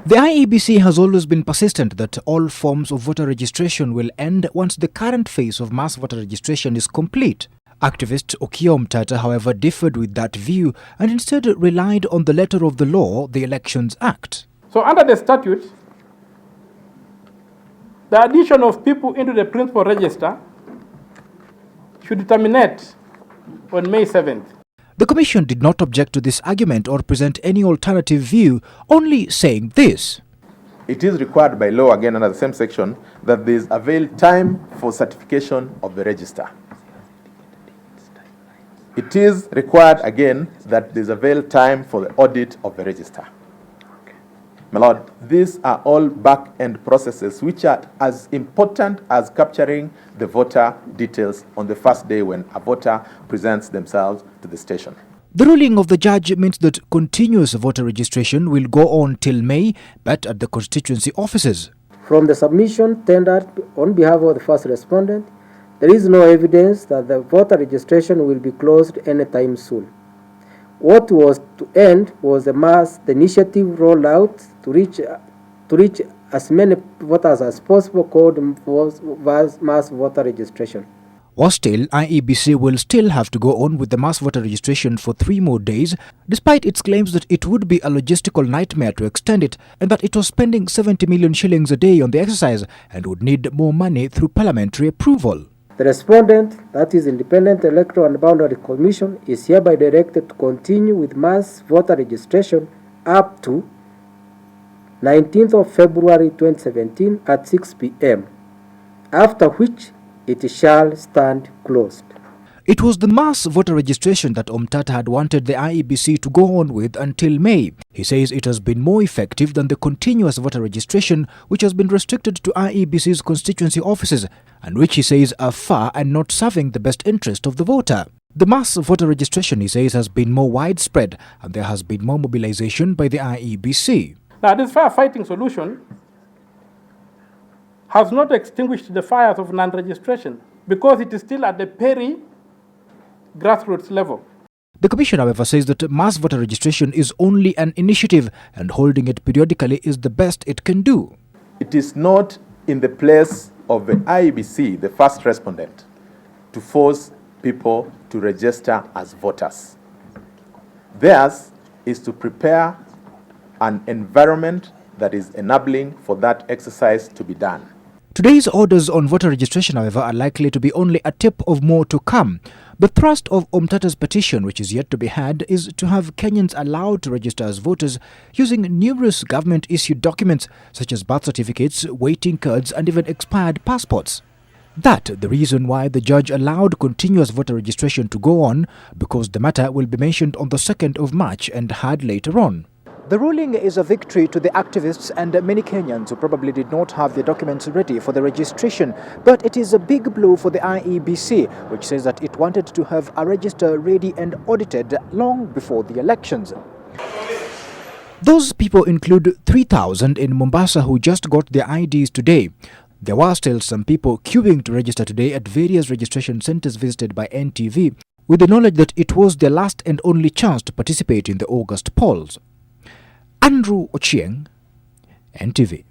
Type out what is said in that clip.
The IEBC has always been persistent that all forms of voter registration will end once the current phase of mass voter registration is complete. Activist Okiya Omtata, however, differed with that view and instead relied on the letter of the law, the Elections Act. So under the statute, the addition of people into the principal register should terminate on May 7th. The Commission did not object to this argument or present any alternative view, only saying this. It is required by law, again under the same section, that there is availed time for certification of the register. It is required again that there is availed time for the audit of the register. My Lord, these are all back-end processes which are as important as capturing the voter details on the first day when a voter presents themselves to the station. The ruling of the judge means that continuous voter registration will go on till May, but at the constituency offices. From the submission tendered on behalf of the first respondent, there is no evidence that the voter registration will be closed anytime soon. What was to end was the initiative rolled out to reach as many voters as possible called mass voter registration. Or still, IEBC will still have to go on with the mass voter registration for 3 more days, despite its claims that it would be a logistical nightmare to extend it and that it was spending 70 million shillings a day on the exercise and would need more money through parliamentary approval. The respondent, that is Independent Electoral and Boundary Commission, is hereby directed to continue with mass voter registration up to 19th of February 2017 at 6 p.m., after which it shall stand closed. It was the mass voter registration that Omtata had wanted the IEBC to go on with until May. He says it has been more effective than the continuous voter registration, which has been restricted to IEBC's constituency offices and which he says are far and not serving the best interest of the voter. The mass voter registration, he says, has been more widespread and there has been more mobilization by the IEBC. Now, this firefighting solution has not extinguished the fires of non-registration because it is still at the grassroots level. The Commission, however, says that mass voter registration is only an initiative and holding it periodically is the best it can do. It is not in the place of the IEBC, the first respondent, to force people to register as voters. Theirs is to prepare an environment that is enabling for that exercise to be done. Today's orders on voter registration, however, are likely to be only a tip of more to come. The thrust of Omtata's petition, which is yet to be had, is to have Kenyans allowed to register as voters using numerous government-issued documents such as birth certificates, waiting cards and even expired passports. That the reason why the judge allowed continuous voter registration to go on, because the matter will be mentioned on the 2nd of March and heard later on. The ruling is a victory to the activists and many Kenyans who probably did not have their documents ready for the registration, but it is a big blow for the IEBC, which says that it wanted to have a register ready and audited long before the elections. Those people include 3,000 in Mombasa who just got their IDs today. There were still some people queuing to register today at various registration centers visited by NTV, with the knowledge that it was their last and only chance to participate in the August polls. Andrew Ochieng, NTV.